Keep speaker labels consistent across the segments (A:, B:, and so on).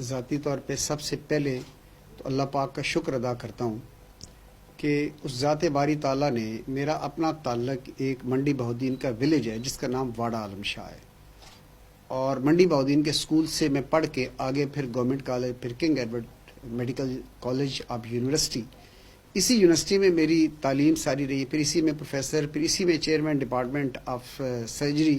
A: ذاتی طور پہ سب سے پہلے تو اللہ پاک کا شکر ادا کرتا ہوں کہ اس ذات باری تعالیٰ نے میرا اپنا تعلق ایک منڈی بہودین کا ولیج ہے جس کا نام واڑہ عالم شاہ ہے، اور منڈی بہودین کے اسکول سے میں پڑھ کے آگے پھر گورنمنٹ کالج، پھر king Edward medical college of university, اسی یونیورسٹی میں میری تعلیم ساری رہی، پھر اسی میں پروفیسر، پھر اسی میں چیئرمین ڈپارٹمنٹ آف سرجری،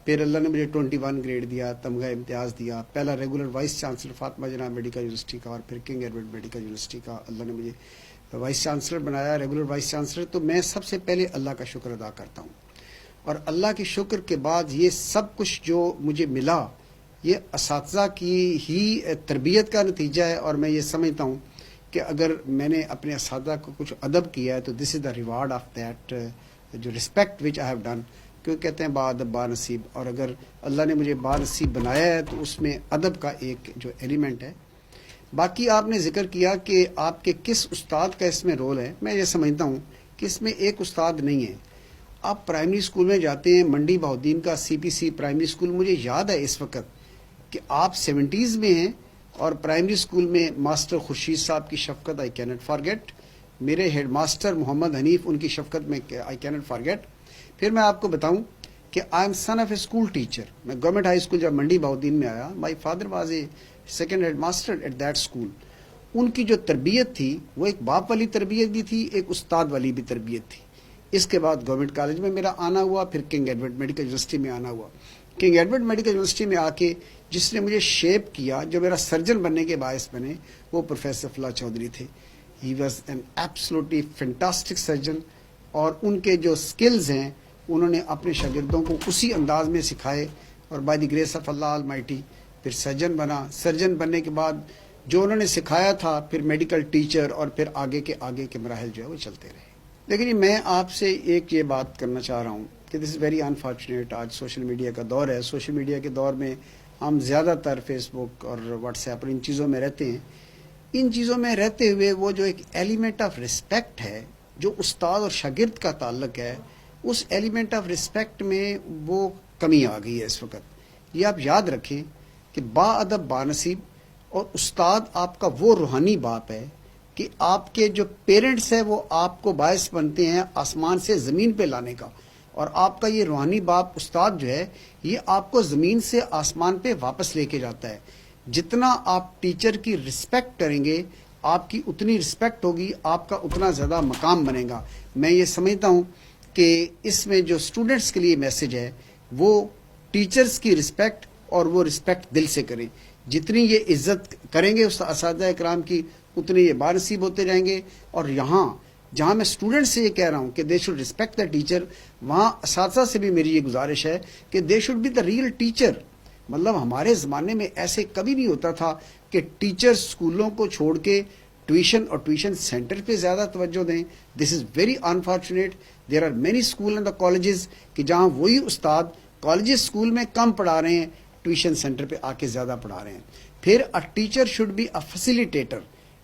A: پھر اللہ نے مجھے 21 گریڈ دیا، تمغہ امتیاز دیا، پہلا ریگولر وائس چانسلر فاطمہ جناح میڈیکل یونیورسٹی کا، اور پھر کنگ ایڈورڈ میڈیکل یونیورسٹی کا اللہ نے مجھے وائس چانسلر بنایا، ریگولر وائس چانسلر۔ تو میں سب سے پہلے اللہ کا شکر ادا کرتا ہوں، اور اللہ کے شکر کے بعد یہ سب کچھ جو مجھے ملا یہ اساتذہ کی ہی تربیت کا نتیجہ ہے، اور میں یہ سمجھتا ہوں کہ اگر میں نے اپنے اساتذہ کو کچھ ادب کیا ہے تو دس از دا ریوارڈ آف دیٹ، جو respect which I have done, کیوں کہتے ہیں با ادب با نصیب، اور اگر اللہ نے مجھے با نصیب بنایا ہے تو اس میں ادب کا ایک جو ایلیمنٹ ہے۔ باقی آپ نے ذکر کیا کہ آپ کے کس استاد کا اس میں رول ہے، میں یہ سمجھتا ہوں کہ اس میں ایک استاد نہیں ہے۔ آپ پرائمری اسکول میں جاتے ہیں، منڈی بہودین کا سی پی سی پرائمری اسکول، مجھے یاد ہے اس وقت کہ آپ 70s میں ہیں، اور پرائمری اسکول میں ماسٹر خورشید صاحب کی شفقت آئی کینٹ فارگیٹ، میرے ہیڈ ماسٹر محمد حنیف ان کی شفقت میں آئی کینٹ فارگیٹ۔ پھر میں آپ کو بتاؤں کہ I am son of a school teacher, میں گورنمنٹ ہائی اسکول جب منڈی بہودین میں آیا، my father was a second head master at that school. ان کی جو تربیت تھی وہ ایک باپ والی تربیت بھی تھی، ایک استاد والی بھی تربیت تھی۔ اس کے بعد گورنمنٹ کالج میں میرا آنا ہوا، پھر کنگ ایڈورڈ میڈیکل یونیورسٹی میں آنا ہوا۔ کنگ ایڈورڈ میڈیکل یونیورسٹی میں آ کے جس نے مجھے شیپ کیا، جو میرا سرجن بننے کے باعث بنے، وہ پروفیسر فلاح چودھری تھے۔ He was an absolutely fantastic surgeon, اور ان کے جو سکلز ہیں انہوں نے اپنے شاگردوں کو اسی انداز میں سکھائے، اور by the grace of Allah Almighty پھر سرجن بنا۔ سرجن بننے کے بعد جو انہوں نے سکھایا تھا، پھر میڈیکل ٹیچر، اور پھر آگے کے مراحل جو ہے وہ چلتے رہے۔ لیکن میں آپ سے ایک یہ بات کرنا چاہ رہا ہوں کہ دس از ویری انفارچونیٹ، آج سوشل میڈیا کا دور ہے، سوشل میڈیا کے دور میں ہم زیادہ تر فیس بک اور واٹس ایپ اور ان چیزوں میں رہتے ہیں۔ ان چیزوں میں رہتے ہوئے وہ جو ایک ایلیمنٹ آف رسپیکٹ ہے، جو استاد اور شاگرد کا تعلق ہے، اس ایلیمنٹ آف رسپیکٹ میں وہ کمی آ گئی ہے اس وقت۔ یہ آپ یاد رکھیں کہ با ادب با نصیب، اور استاد آپ کا وہ روحانی باپ ہے کہ آپ کے جو پیرنٹس ہیں وہ آپ کو باعث بنتے ہیں آسمان سے زمین پہ لانے کا، اور آپ کا یہ روحانی باپ استاد جو ہے یہ آپ کو زمین سے آسمان پہ واپس لے کے جاتا ہے۔ جتنا آپ ٹیچر کی رسپیکٹ کریں گے، آپ کی اتنی رسپیکٹ ہوگی، آپ کا اتنا زیادہ مقام بنے گا۔ میں یہ سمجھتا ہوں کہ اس میں جو اسٹوڈنٹس کے لیے میسج ہے وہ ٹیچرز کی رسپیکٹ، اور وہ رسپیکٹ دل سے کریں۔ جتنی یہ عزت کریں گے اس اساتذہ اکرام کی، اتنے یہ بانصیب ہوتے جائیں گے۔ اور یہاں جہاں میں اسٹوڈنٹ سے یہ کہہ رہا ہوں کہ they should respect the teacher, وہاں اساتذہ سے بھی میری یہ گزارش ہے کہ they should be the real teacher. مطلب ہمارے زمانے میں ایسے کبھی نہیں ہوتا تھا کہ ٹیچر اسکولوں کو چھوڑ کے ٹیوشن اور ٹیوشن سینٹر پہ زیادہ توجہ دیں۔ This is very unfortunate. There are many school and the colleges کہ جہاں وہی استاد کالجز اسکول میں کم پڑھا رہے ہیں، ٹیوشن سینٹر پہ آ کے زیادہ پڑھا رہے ہیں۔ پھر a teacher should be a facilitator,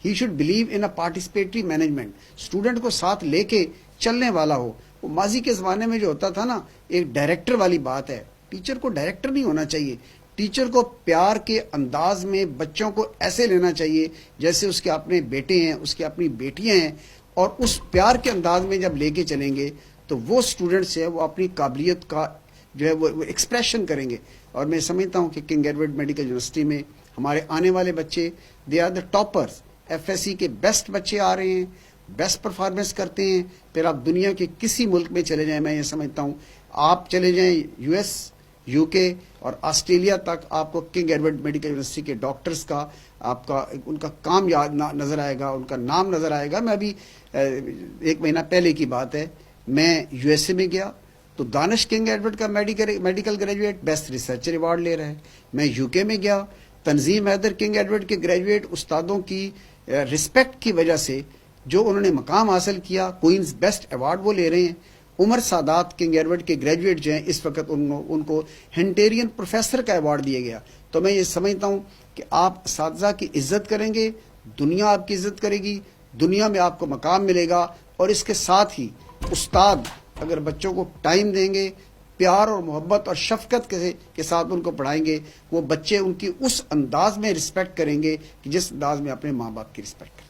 A: he should believe in a participatory management, student کو ساتھ لے کے چلنے والا ہو۔ وہ ماضی کے زمانے میں جو ہوتا تھا نا، ایک ڈائریکٹر والی بات ہے، ٹیچر کو ڈائریکٹر نہیں ہونا چاہیے۔ ٹیچر کو پیار کے انداز میں بچوں کو ایسے لینا چاہیے جیسے اس کے اپنے بیٹے ہیں، اس کی اپنی بیٹیاں ہیں، اور اس پیار کے انداز میں جب لے کے چلیں گے تو وہ اسٹوڈنٹس ہیں وہ اپنی قابلیت کا جو ہے وہ ایکسپریشن کریں گے۔ اور میں سمجھتا ہوں کہ کنگ ایڈورڈ میڈیکل یونیورسٹی میں ہمارے آنے والے بچے they are the toppers, F S C کے بیسٹ بچے آ رہے ہیں، بیسٹ پرفارمنس کرتے ہیں۔ پھر آپ دنیا کے کسی ملک میں چلے جائیں، میں یہ سمجھتا ہوں آپ چلے جائیں یو ایس، یو کے اور آسٹریلیا تک، آپ کو کنگ ایڈورڈ میڈیکل یونیورسٹی کے ڈاکٹرز کا آپ کا ان کا کام یاد نظر آئے گا، ان کا نام نظر آئے گا۔ میں ابھی 1 مہینہ پہلے کی بات ہے، میں یو ایس اے میں گیا تو دانش کنگ ایڈورڈ کا medical graduate best researcher award لے رہا ہے۔ میں یو کے میں گیا، تنظیم حیدر کنگ ایڈورڈ کے گریجویٹ استادوں کی رسپیکٹ کی وجہ سے جو انہوں نے مقام حاصل کیا، کوئنز بیسٹ ایوارڈ وہ لے رہے ہیں۔ عمر سادات کنگ ایڈورڈ کے گریجویٹ جو ہیں اس وقت ان کو ہنٹیرین پروفیسر کا ایوارڈ دیا گیا۔ تو میں یہ سمجھتا ہوں کہ آپ اساتذہ کی عزت کریں گے، دنیا آپ کی عزت کرے گی، دنیا میں آپ کو مقام ملے گا۔ اور اس کے ساتھ ہی استاد اگر بچوں کو ٹائم دیں گے، پیار اور محبت اور شفقت کے ساتھ ان کو پڑھائیں گے، وہ بچے ان کی اس انداز میں رسپیکٹ کریں گے کہ جس انداز میں اپنے ماں باپ کی رسپیکٹ کریں۔